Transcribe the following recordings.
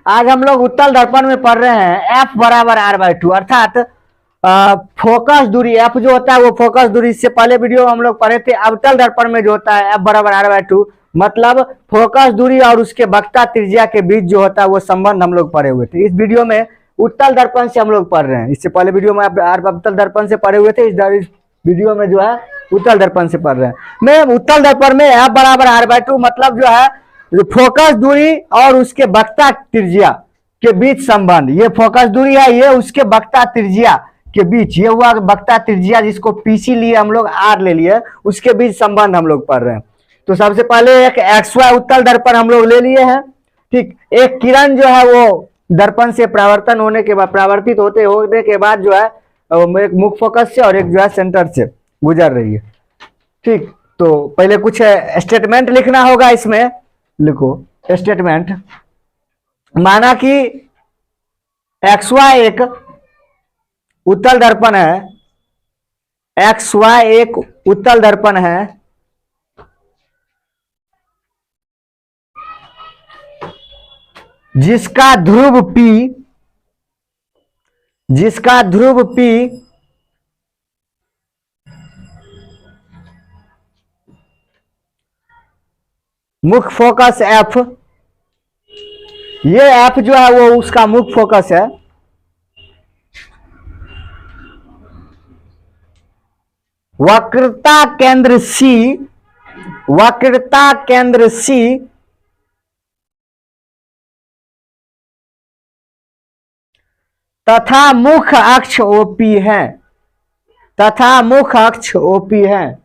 आज हम लोग उत्तल दर्पण में पढ़ रहे हैं F बराबर R/2 अर्थात फोकस दूरी F जो होता है वो फोकस दूरी। इससे पहले वीडियो हम लोग पढ़े थे अवतल दर्पण में जो होता है F बराबर R/2 मतलब फोकस दूरी और उसके वक्रता त्रिज्या के बीच जो होता है वो संबंध हम लोग पढ़े हुए थे। इस वीडियो में उत्तल दर्पण से हम लोग पढ़ रहे हैं। इससे पहले वीडियो में अवतल दर्पण से पढ़े हुए थे, इस वीडियो में जो है उत्तल दर्पण से पढ़ रहे हैं। मैं उत्तल दर्पण में F बराबर R/2 मतलब जो है फोकस दूरी और उसके वक्रता त्रिज्या के बीच संबंध। ये फोकस दूरी है, ये उसके वक्रता त्रिज्या के बीच, ये हुआ वक्रता त्रिज्या जिसको पीसी लिए हम लोग आर ले लिए, उसके बीच संबंध हम लोग पढ़ रहे हैं। तो सबसे पहले एक XY उत्तल दर्पण हम लोग ले लिए हैं। ठीक, एक किरण जो है वो दर्पण से परावर्तन होने के बाद, परावर्तित होने के बाद जो है एक मुख्य फोकस से और एक जो है सेंटर से गुजर रही है। ठीक, तो पहले कुछ स्टेटमेंट लिखना होगा। इसमें लिखो स्टेटमेंट, माना कि XY एक उत्तल दर्पण है, XY एक उत्तल दर्पण है जिसका ध्रुव P मुख्य फोकस F, ये F जो है वो उसका मुख्य फोकस है। वक्रता केंद्र C तथा मुख्य अक्ष OP है।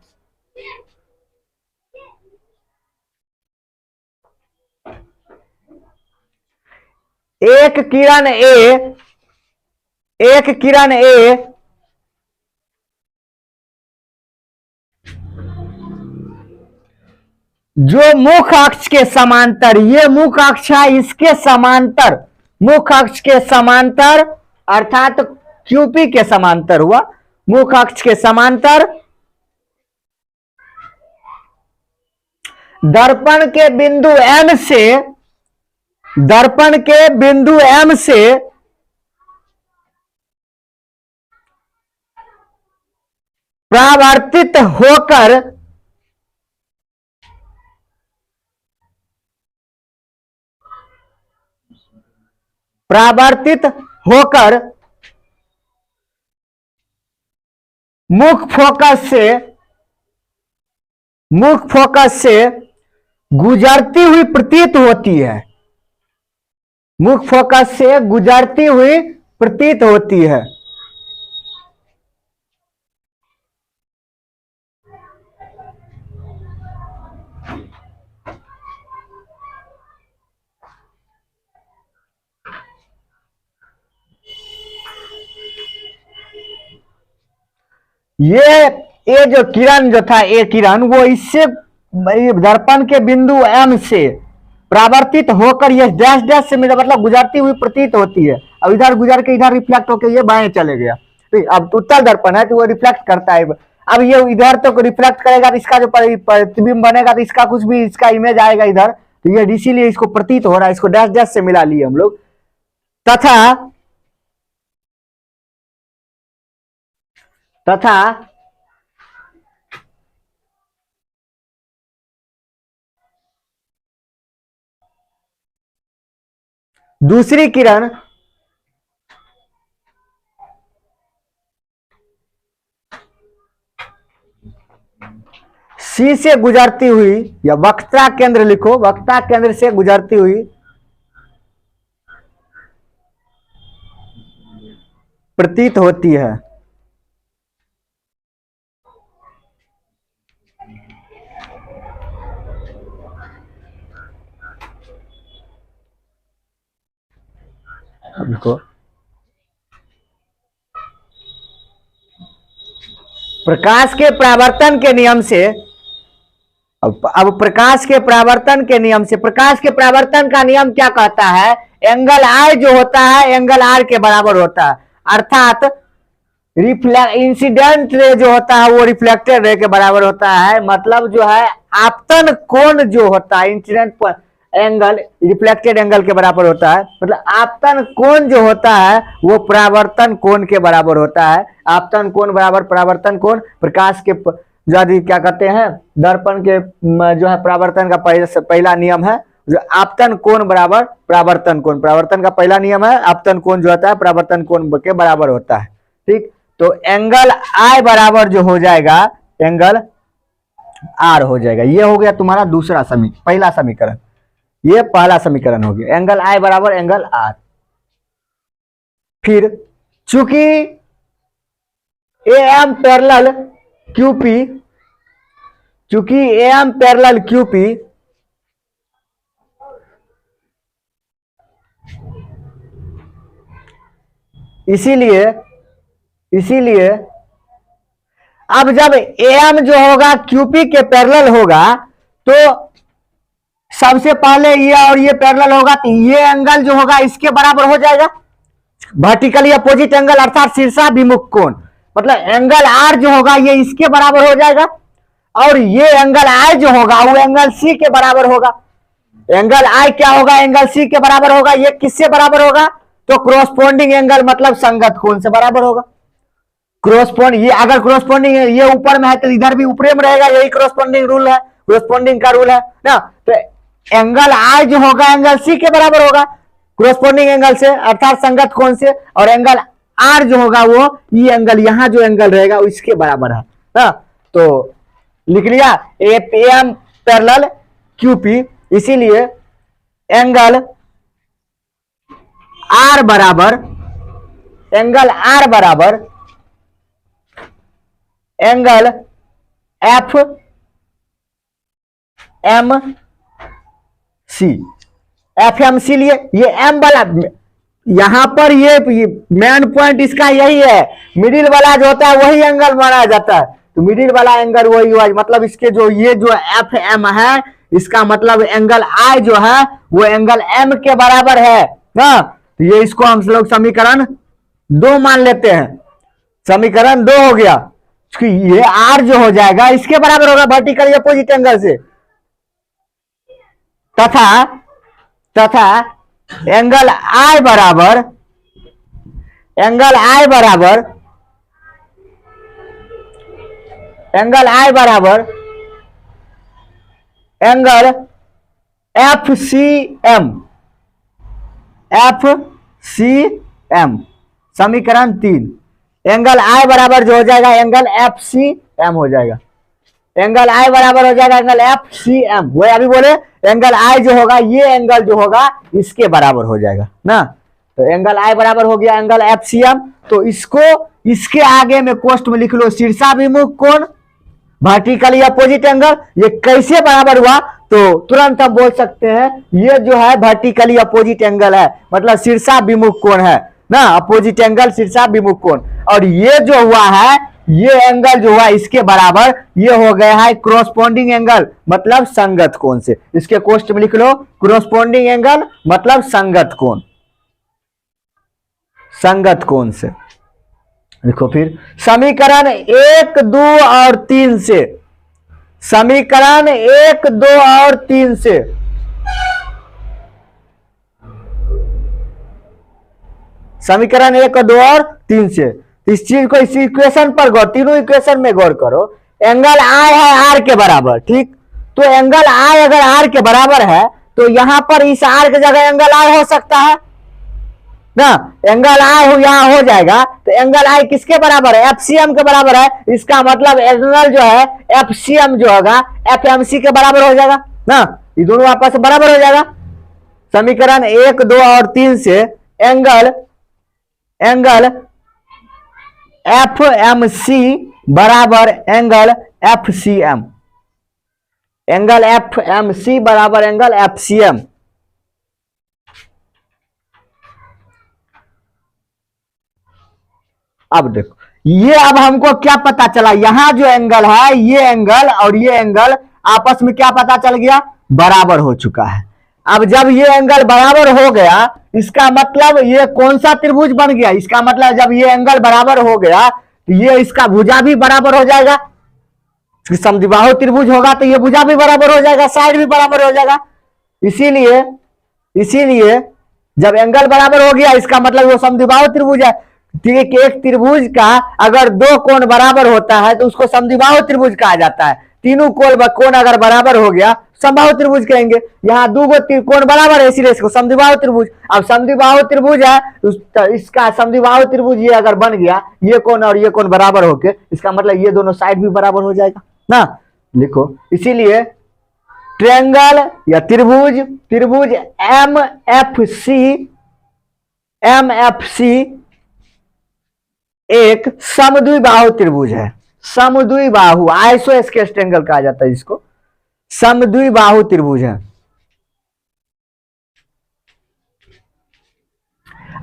एक किरण A जो मुख्य अक्ष के समांतर, ये मुख्य अक्ष है, इसके समांतर, मुख्य अक्ष के समांतर अर्थात QP के समांतर हुआ, मुख्य अक्ष के समांतर दर्पण के बिंदु M से परावर्तित होकर मुख्य फोकस से गुजरती हुई प्रतीत होती है, मुख्य फोकस से गुजरती हुई प्रतीत होती है। ये जो किरण जो था, ये किरण वो इससे दर्पण के बिंदु M से परावर्तित होकर ये डैश डैश से मतलब गुजरती हुई प्रतीत होती है। अब इधर गुजर के इधर रिफ्लेक्ट होकर ये बाएं चले गया। अब उत्तल दर्पण है तो वो रिफ्लेक्ट करता है। अब ये इधर तो रिफ्लेक्ट करेगा तो इसका जो प्रतिबिंब बनेगा तो इसका कुछ भी इसका इमेज आएगा इधर, तो ये इसीलिए इसको प्रतीत हो रहा है, इसको डैश डैश से मिला लिए हम लोग। तथा दूसरी किरण C से गुजरती हुई, या वक्रता केंद्र लिखो, वक्रता केंद्र से गुजरती हुई प्रतीत होती है। लिखो प्रकाश के परावर्तन के नियम से, अब प्रकाश के परावर्तन के नियम से, प्रकाश के परावर्तन का नियम क्या कहता है, एंगल I जो होता है एंगल R के बराबर होता है, अर्थात इंसिडेंट रे जो होता है वो रिफ्लेक्टेड रे के बराबर होता है। मतलब जो है आपतन कोण जो होता है, इंसिडेंट एंगल रिफ्लेक्टेड एंगल के बराबर होता है। मतलब आपतन कोण जो होता है वो परावर्तन कोण के बराबर होता है। आपतन कोण बराबर परावर्तन कोण। प्रकाश के यदि क्या कहते हैं दर्पण के जो है परावर्तन का पहला नियम है जो आपतन कोण बराबर परावर्तन कोण। परावर्तन का पहला नियम है आपतन कोण जो होता है परावर्तन कोण के बराबर होता है। ठीक, तो एंगल आई बराबर जो हो जाएगा एंगल आर हो जाएगा। ये हो गया तुम्हारा दूसरा पहला समीकरण। ये पहला समीकरण हो गया एंगल आई बराबर एंगल आर। फिर चूंकि ए एम पैरेलल क्यूपी, चूंकि ए एम पैरेलल क्यूपी इसीलिए अब जब एम जो होगा क्यूपी के पैरेलल होगा तो सबसे पहले ये और ये पैरेलल होगा तो ये एंगल जो होगा इसके बराबर हो जाएगा वर्टिकली अपोजिट एंगल अर्थात शीर्षाभिमुख कोण। मतलब एंगल आर जो होगा ये इसके बराबर हो जाएगा और ये एंगल आई जो होगा वो एंगल सी के बराबर होगा। एंगल आई क्या होगा एंगल सी के बराबर होगा। ये किससे बराबर होगा तो क्रोस्पोंडिंग एंगल मतलब संगत कोण से बराबर होगा। क्रोस्पोंड ये अगर क्रोस्पोंडिंग ये ऊपर में है तो इधर भी ऊपर में रहेगा। यही क्रोस्पोंडिंग रूल है, क्रोस्पोंडिंग का रूल है ना। तो एंगल आई जो होगा एंगल सी के बराबर होगा क्रोस्पोंडिंग एंगल से अर्थात संगत कोण से। और एंगल आर जो होगा वो ये एंगल यहां जो एंगल रहेगा इसके बराबर है ना। तो लिख लिया एम पैरेलल क्यूपी। इसीलिए एंगल आर बराबर एंगल एफ एम सी लिए। ये एम वाला यहां पर ये मेन पॉइंट इसका यही है। मिडिल वाला जो होता है वही एंगल माना जाता है। तो मिडिल वाला एंगल वही हुआ मतलब इसके जो ये जो एफ एम है इसका मतलब एंगल आई जो है वो एंगल एम के बराबर है ना। तो ये इसको हम लोग समीकरण 2 मान लेते हैं। समीकरण 2 हो गया। ये आर जो हो जाएगा इसके बराबर होगा वर्टिकली अपोजिट एंगल से तथा एंगल आई बराबर एंगल एफ सी एम। समीकरण 3 एंगल आई बराबर जो हो जाएगा एंगल एफ सी एम हो जाएगा। एंगल आई बराबर हो जाएगा एंगल एफ सी एम। वो अभी बोले एंगल आई जो होगा ये एंगल जो होगा इसके बराबर हो जाएगा ना। तो एंगल आई बराबर हो गया एंगल एफ सी एम। तो इसको इसके आगे में कोष्ठ में लिख लो शीर्षाभिमुख कोण वर्टिकली अपोजिट एंगल। ये कैसे बराबर हुआ तो तुरंत हम बोल सकते हैं ये जो है वर्टिकली अपोजिट एंगल है मतलब शीर्षाभिमुख कोण है ना। अपोजिट एंगल शीर्षाभिमुख कोण। और ये जो हुआ है ये एंगल जो हुआ इसके बराबर ये हो गया है क्रोस्पोंडिंग एंगल मतलब संगत कोण से। इसके कोष्ठ में लिख लो क्रोस्पोंडिंग एंगल मतलब संगत कोण से। देखो फिर समीकरण 1, 2 और 3 से समीकरण 1, 2 और 3 से समीकरण 1, 2 और 3 से इस चीज को इस इक्वेशन पर गौर तीनों इक्वेशन में गौर करो। एंगल आई है आर के बराबर ठीक। तो एंगल आई अगर आर के बराबर है तो यहां पर इस आर की जगह एंगल आई हो सकता है ना। एंगल आई यहां हो जाएगा तो एंगल आई किसके बराबर है एफसीएम के बराबर है। इसका मतलब एंगल जो है एफसीएम जो होगा एफएमसी के बराबर हो जाएगा ना। ये दोनों आपस में बराबर हो जाएगा। समीकरण 1, 2 और 3 से एंगल एफ एम सी बराबर angle F C M. Angle F M C बराबर एंगल एफ सी एम। अब देखो ये अब हमको क्या पता चला यहां जो एंगल है ये एंगल और ये एंगल आपस में क्या पता चल गया बराबर हो चुका है। अब जब ये एंगल बराबर हो गया इसका मतलब ये कौन सा त्रिभुज बन गया। इसका मतलब जब ये एंगल बराबर हो गया तो ये इसका भुजा भी बराबर हो जाएगा। समद्विबाहु त्रिभुज होगा तो ये भुजा भी बराबर हो जाएगा साइड भी बराबर हो जाएगा इसीलिए इसीलिए जब एंगल बराबर हो गया इसका मतलब वो समद्विबाहु त्रिभुज है। ठीक, एक त्रिभुज का अगर दो कोण बराबर होता है तो उसको समद्विबाहु त्रिभुज कहा जाता है। तीनों कोण अगर बराबर हो गया समबाहु त्रिभुज कहेंगे। यहाँ दो कोण बराबर है इसीलिए इसको समद्विबाहु त्रिभुज। अब समद्विबाहु त्रिभुज है तो इसका समद्विबाहु त्रिभुज ये अगर बन गया, ये कोण और ये कोण बराबर होके, इसका मतलब ये दोनों साइड भी बराबर हो जाएगा ना। लिखो, इसीलिए ट्रायंगल या त्रिभुज एम एफ सी एक समद्विबाहु त्रिभुज है। समद्विबाहु आइसोस्केलेस ट्रायंगल कहा जाता है जिसको, समद्विबाहु त्रिभुज है।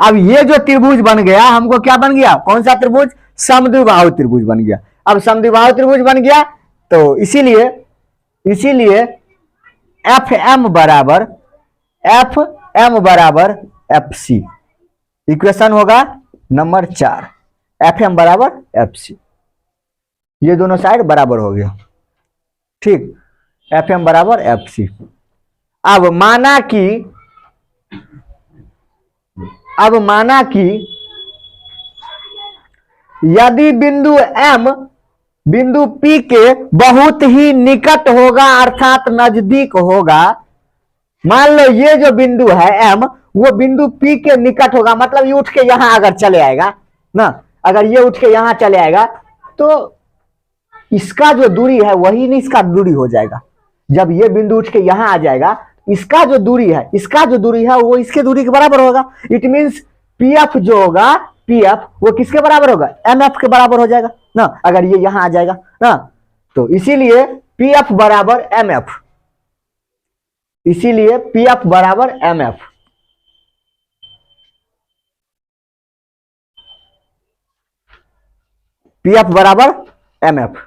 अब ये जो त्रिभुज बन गया हमको क्या बन गया, कौन सा त्रिभुज, समद्विबाहु त्रिभुज बन गया। अब समद्विबाहु त्रिभुज बन गया तो इसीलिए एफ एम बराबर एफ सी, इक्वेशन होगा नंबर 4, एफ एम बराबर एफ सी। ये दोनों साइड बराबर हो गया, ठीक, एफ एम बराबर एफ सी। अब माना कि यदि बिंदु एम बिंदु पी के बहुत ही निकट होगा अर्थात नजदीक होगा। मान लो ये जो बिंदु है एम वो बिंदु पी के निकट होगा, मतलब ये उठ के यहां अगर चले आएगा ना, अगर ये उठ के यहां चले आएगा तो इसका जो दूरी है वही नहीं इसका दूरी हो जाएगा। जब ये बिंदु उठ के यहां आ जाएगा इसका जो दूरी है वो इसके दूरी के बराबर होगा। इट मींस पी एफ जो होगा, पी एफ वो किसके बराबर होगा, एम एफ के बराबर हो जाएगा ना, अगर ये यहां आ जाएगा ना। तो इसीलिए पी एफ बराबर एम एफ, इसीलिए पी एफ बराबर एम एफ। पी एफ बराबर एम एफ।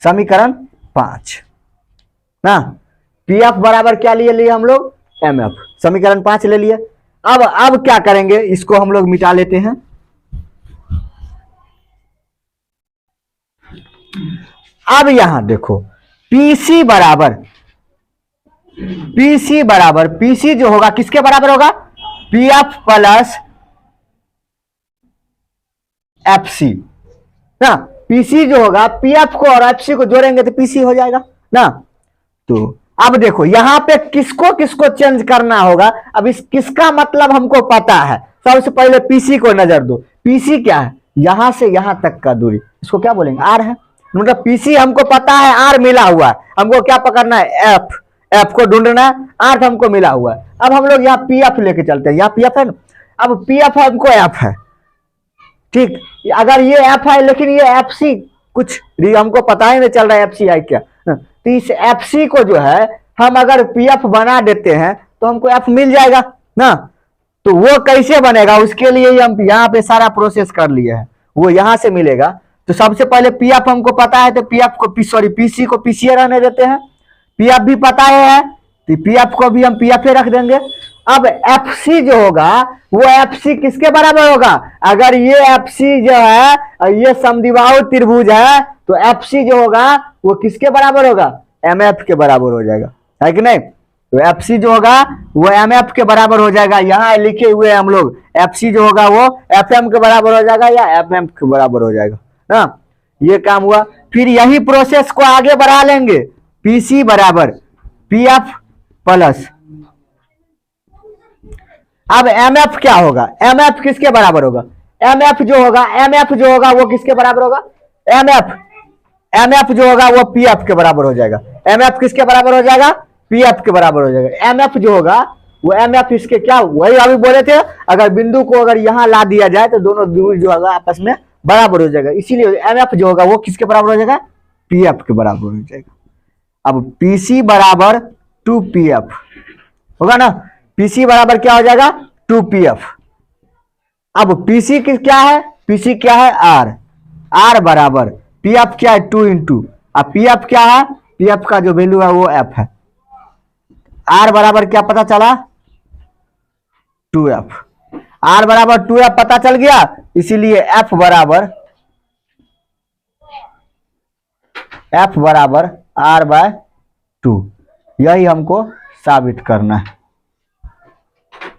समीकरण 5 ना, पी एफ बराबर क्या लिए हम लोग, एम एफ। समीकरण 5 ले लिए। अब क्या करेंगे, इसको हम लोग मिटा लेते हैं। अब यहां देखो पीसी जो होगा किसके बराबर होगा, P F plus F C ना। पीसी जो होगा, पी एफ को और एफ सी को जोड़ेंगे तो पीसी हो जाएगा ना। तो अब देखो यहां पे किसको चेंज करना होगा। अब इस किसका मतलब हमको पता है। सबसे पहले पीसी को नजर दो। पीसी क्या है, यहां से यहां तक का दूरी, इसको क्या बोलेंगे, आर है। मतलब पीसी हमको पता है, आर मिला हुआ है, हमको क्या पकड़ना है, एफ को ढूंढना है, आर हमको मिला हुआ है। अब हम लोग यहाँ पी एफ लेके चलते हैं, यहाँ पी एफ है ना। अब पी एफ हमको एफ है, ठीक, अगर ये एफ है लेकिन ये एफ सी कुछ हमको पता ही नहीं चल रहा है एफ सी है क्या। तो इस एफ सी को जो है हम अगर पी एफ बना देते हैं तो हमको एफ मिल जाएगा ना। तो वो कैसे बनेगा, उसके लिए हम यहाँ पे सारा प्रोसेस कर लिए हैं, वो यहां से मिलेगा। तो सबसे पहले पी एफ हमको पता है तो पी एफ को पीसी को पीसीए रहने देते हैं। पी एफ भी पता है तो पी एफ को भी हम पी एफ रख देंगे। अब एफ सी जो होगा वो एफ सी किसके बराबर होगा, अगर ये एफ सी जो है ये समद्विबाहु त्रिभुज है तो एफ सी जो होगा वो किसके बराबर होगा, एम एफ के बराबर हो जाएगा, है कि नहीं। तो एफ सी जो होगा वो एम एफ के बराबर हो जाएगा। यहाँ लिखे हुए हम लोग एफ सी जो होगा वो एफ एम के बराबर हो जाएगा या एफ एम के बराबर हो जाएगा ना। ये काम हुआ। फिर यही प्रोसेस को आगे बढ़ा लेंगे, पीसी बराबर पी एफ प्लस, अब एम एफ क्या होगा, एम एफ किसके बराबर होगा, एम एफ जो होगा वो किसके बराबर होगा, एम एफ जो होगा वो पी एफ के बराबर हो जाएगा। एम एफ किसके बराबर हो जाएगा, पी एफ के बराबर हो जाएगा। एम एफ जो होगा वो एम एफ इसके क्या, वही अभी बोले थे, अगर बिंदु को अगर यहां ला दिया जाए तो दोनों दूरी जो होगा आपस में बराबर हो जाएगा। इसीलिए एम एफ जो होगा वो किसके बराबर हो जाएगा, पी एफ के बराबर हो जाएगा। अब पीसी बराबर 2pf होगा ना, पीसी बराबर क्या हो जाएगा 2pf। अब पीसी क्या है, पीसी क्या है आर बराबर पीएफ क्या है 2 इंटू, अब पीएफ क्या है, पीएफ का जो वैल्यू है वो एफ है। आर बराबर क्या पता चला 2f, आर बराबर 2f पता चल गया। इसीलिए एफ बराबर F बराबर R/2, यही हमको साबित करना है।